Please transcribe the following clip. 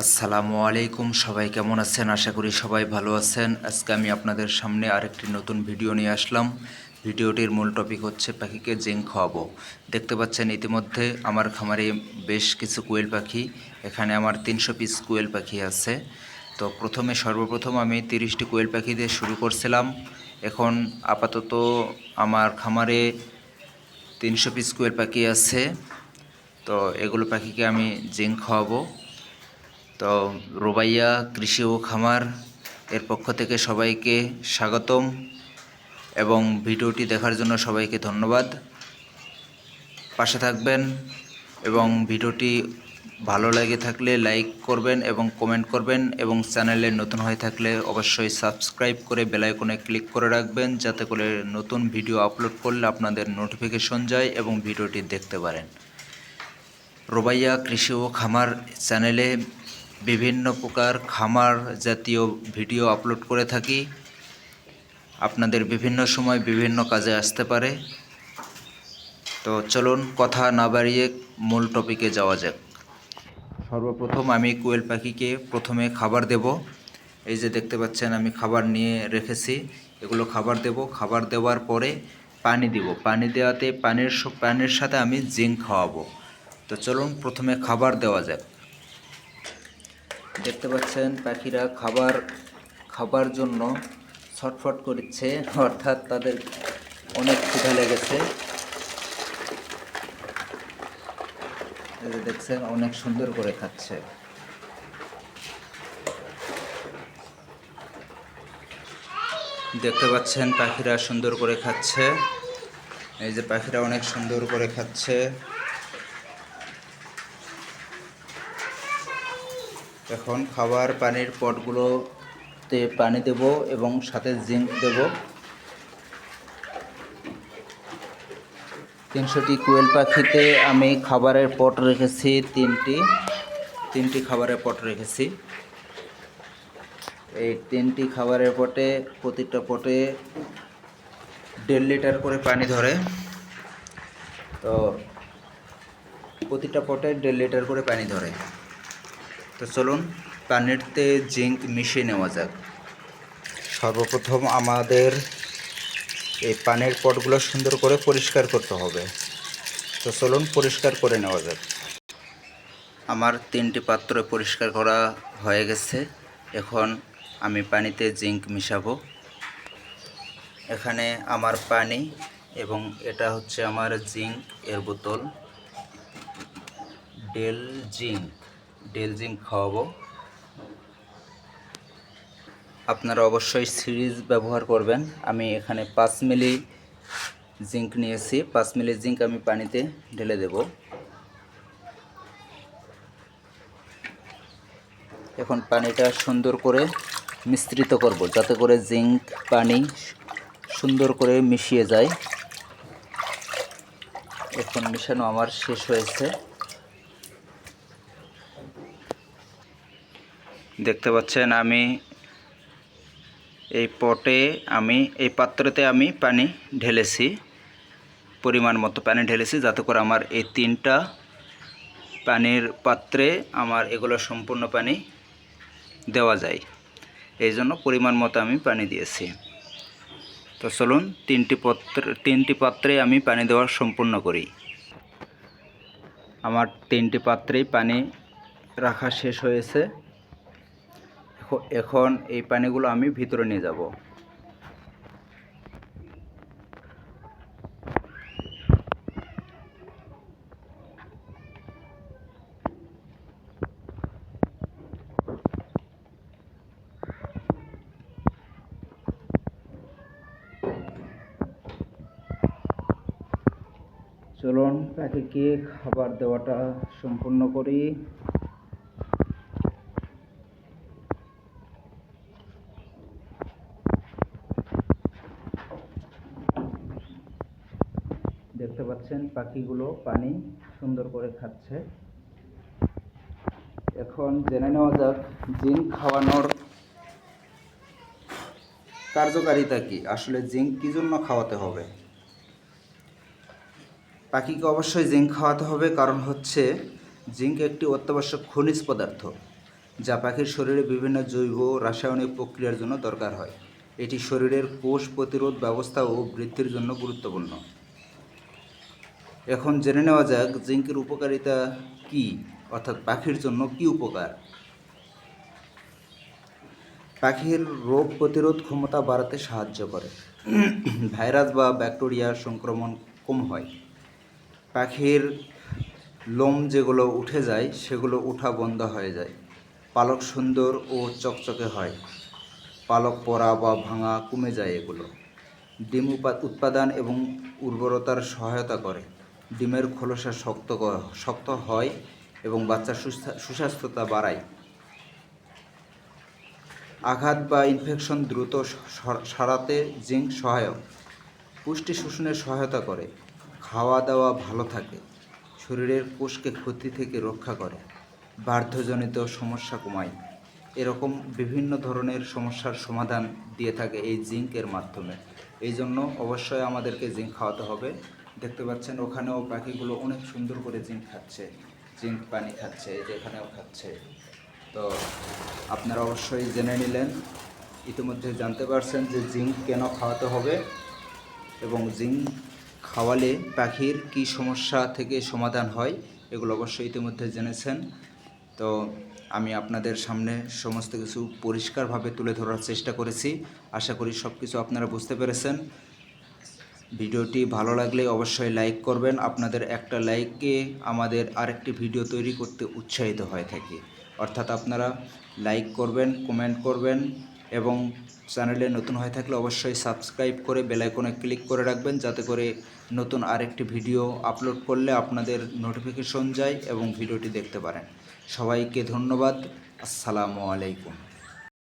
আসসালামু আলাইকুম, সবাই কেমন আছেন? আশা করি সবাই ভালো আছেন। আজকে আমি আপনাদের সামনে আরেকটি নতুন ভিডিও নিয়ে আসলাম। ভিডিওটির মূল টপিক হচ্ছে পাখিকে জিঙ্ক খাওয়াবো। দেখতে পাচ্ছেন ইতিমধ্যে আমার খামারে বেশ কিছু কোয়েল পাখি। এখানে আমার 300 পিস কোয়েল পাখি আছে। তো সর্বপ্রথম আমি 30টি কোয়েল পাখি দিয়ে শুরু করছিলাম। এখন আপাতত আমার খামারে 300 পিস কোয়েল পাখি আছে। তো এগুলো পাখিকে আমি জিঙ্ক খাওয়াবো। তো রোবাইয়া কৃষি ও খামার এর পক্ষ থেকে সবাইকে স্বাগতম এবং ভিডিওটি দেখার জন্য সবাইকে ধন্যবাদ। পাশে থাকবেন এবং ভিডিওটি ভালো লেগে থাকলে লাইক করবেন এবং কমেন্ট করবেন এবং চ্যানেলে নতুন হয়ে থাকলে অবশ্যই সাবস্ক্রাইব করে বেল আইকনে ক্লিক করে রাখবেন, যাতে করে নতুন ভিডিও আপলোড করলে আপনাদের নোটিফিকেশন যায় এবং ভিডিওটি দেখতে পারেন। রোবাইয়া কৃষি ও খামার চ্যানেলে বিভিন্ন প্রকার খামার জাতীয় ভিডিও আপলোড করে থাকি। আপনাদের বিভিন্ন সময় বিভিন্ন কাজে আসতে পারে। তো চলুন কথা না বাড়িয়ে মূল টপিকে যাওয়া যাক। সর্বপ্রথম আমি কোয়েল পাখিকে প্রথমে খাবার দেব। এই যে দেখতে পাচ্ছেন আমি খাবার নিয়ে রেখেছি, এগুলো খাবার দেব। খাবার দেওয়ার পরে পানি দিব। পানি দেওয়াতে পানির সাথে আমি জিঙ্ক খাওয়াবো। তো চলুন প্রথমে খাবার দেওয়া যাক। দেখতে পাচ্ছেন পাখিরা খাবার জন্য ছটফট করছে, অর্থাৎ তাদের অনেক ক্ষুধা লেগেছে। দেখছেন অনেক সুন্দর করে খাচ্ছে। দেখতে পাচ্ছেন পাখিরা সুন্দর করে খাচ্ছে। এই যে পাখিরা অনেক সুন্দর করে খাচ্ছে। এখন খাবার পানির পটগুলোতে পানি দেব এবং সাথে জিঙ্ক দেব। 300টি কোয়েল পাখিতে আমি খাবারের পট রেখেছি তিনটি খাবারের পট রেখেছি। এই 3টি খাবারের পটে প্রতিটা পটে 1.5 লিটার করে পানি ধরে। তো প্রতিটা পটে 1.5 লিটার করে পানি ধরে। তো চলুন পানিতে জিঙ্ক মিশিয়ে নেওয়া যাক। সর্বপ্রথম আমাদের এই পানির পটগুলো সুন্দর করে পরিষ্কার করতে হবে। তো চলুন পরিষ্কার করে নেওয়া যাক। আমার 3টি পাত্র পরিষ্কার করা হয়ে গেছে। এখন আমি পানিতে জিঙ্ক মিশাবো। এখানে আমার পানি এবং এটা হচ্ছে আমার জিঙ্ক এর বোতল। ডেল জিঙ্ক খাওয়াবো। আপনারা অবশ্যই সিরিজ ব্যবহার করবেন। আমি এখানে 5 মিলি জিঙ্ক নিয়েছি। 5 মিলি জিঙ্ক আমি পানিতে ঢেলে দেব। এখন পানিটা সুন্দর করে মিশ্রিত করব, যাতে করে জিঙ্ক পানি সুন্দর করে মিশিয়ে যায়। এখন মিশানো আমার শেষ হয়েছে। দেখতে পাচ্ছেন আমি এই পাত্রতে আমি পানি ঢেলেছি, পরিমাণ মতো পানি ঢেলেছি, যাতে করে আমার এই 3টা পানির পাত্রে আমার এগুলো সম্পূর্ণ পানি দেওয়া যায়। এই জন্য পরিমাণ মতো আমি পানি দিয়েছি। তো চলুন 3টি পাত্রে আমি পানি দেওয়া সম্পূর্ণ করি। আমার 3টি পাত্রেই পানি রাখা শেষ হয়েছে। এখন এই পানিগুলো আমি ভিতরে নিয়ে যাব। চলুন পাখিকে খাবার দেওয়াটা সম্পূর্ণ করি। দেখতে পাচ্ছেন পাখিগুলো পানি সুন্দর করে খাচ্ছে। এখন জেনে নেওয়া যাক জিঙ্ক খাওয়ানোর কার্যকারিতা কি। আসলে জিঙ্ক কী জন্য খাওয়াতে হবে? পাখিকে অবশ্যই জিঙ্ক খাওয়াতে হবে, কারণ হচ্ছে জিঙ্ক একটি অত্যাবশ্যক খনিজ পদার্থ। যা পাখির শরীরে বিভিন্ন জৈব রাসায়নিক প্রক্রিয়ার জন্য দরকার হয়। এটি শরীরের কোষ প্রতিরোধ ব্যবস্থা ও বৃদ্ধির জন্য গুরুত্বপূর্ণ। এখন জেনে নেওয়া যাক জিঙ্কের উপকারিতা কি, অর্থাৎ পাখির জন্য কি উপকার। পাখির রোগ প্রতিরোধ ক্ষমতা বাড়াতে সাহায্য করে। ভাইরাস বা ব্যাকটেরিয়ার সংক্রমণ কম হয়। পাখির লোম যেগুলো উঠে যায় সেগুলো ওঠা বন্ধ হয়ে যায়। পালক সুন্দর ও চকচকে হয়। পালক পড়া বা ভাঙা কমে যায় এগুলো। ডিম উৎপাদন এবং উর্বরতার সহায়তা করে। ডিমের খোলসা শক্ত হয় এবং বাচ্চার সুস্বাস্থ্যতা বাড়ায়। আঘাত বা ইনফেকশন দ্রুত সারাতে জিঙ্ক সহায়ক। পুষ্টি শোষণে সহায়তা করে। খাওয়া দাওয়া ভালো থাকে। শরীরের কোষকে ক্ষতি থেকে রক্ষা করে। বার্ধজনিত সমস্যা কমায়। এরকম বিভিন্ন ধরনের সমস্যার সমাধান দিয়ে থাকে এই জিঙ্কের মাধ্যমে। এই জন্য অবশ্যই আমাদেরকে জিঙ্ক খাওয়াতে হবে। দেখতে পাচ্ছেন ওখানেও পাখিগুলো অনেক সুন্দর করে জিঙ্ক খাচ্ছে, জিঙ্ক পানি খাচ্ছে, যেখানেও খাচ্ছে। তো আপনারা অবশ্যই জেনে নিলেন, ইতিমধ্যে জানতে পারছেন যে জিঙ্ক কেন খাওয়াতে হবে এবং জিঙ্ক খাওয়ালে পাখির কী সমস্যা থেকে সমাধান হয়, এগুলো অবশ্যই ইতিমধ্যে জেনেছেন। তো আমি আপনাদের সামনে সমস্ত কিছু পরিষ্কারভাবে তুলে ধরার চেষ্টা করেছি। আশা করি সব কিছু আপনারা বুঝতে পেরেছেন। ভিডিওটি ভালো লাগলে অবশ্যই লাইক করবেন। আপনাদের একটা লাইকে আমাদের আরেকটি ভিডিও তৈরি করতে উৎসাহিত হয়ে থাকি। অর্থাৎ আপনারা লাইক করবেন, কমেন্ট করবেন এবং চ্যানেলে নতুন হয়ে থাকলে অবশ্যই সাবস্ক্রাইব করে বেল আইকনে ক্লিক করে রাখবেন, যাতে করে নতুন আরেকটি ভিডিও আপলোড করলে আপনাদের নোটিফিকেশন যায় এবং ভিডিওটি দেখতে পারেন। সবাইকে ধন্যবাদ। আসসালামু আলাইকুম।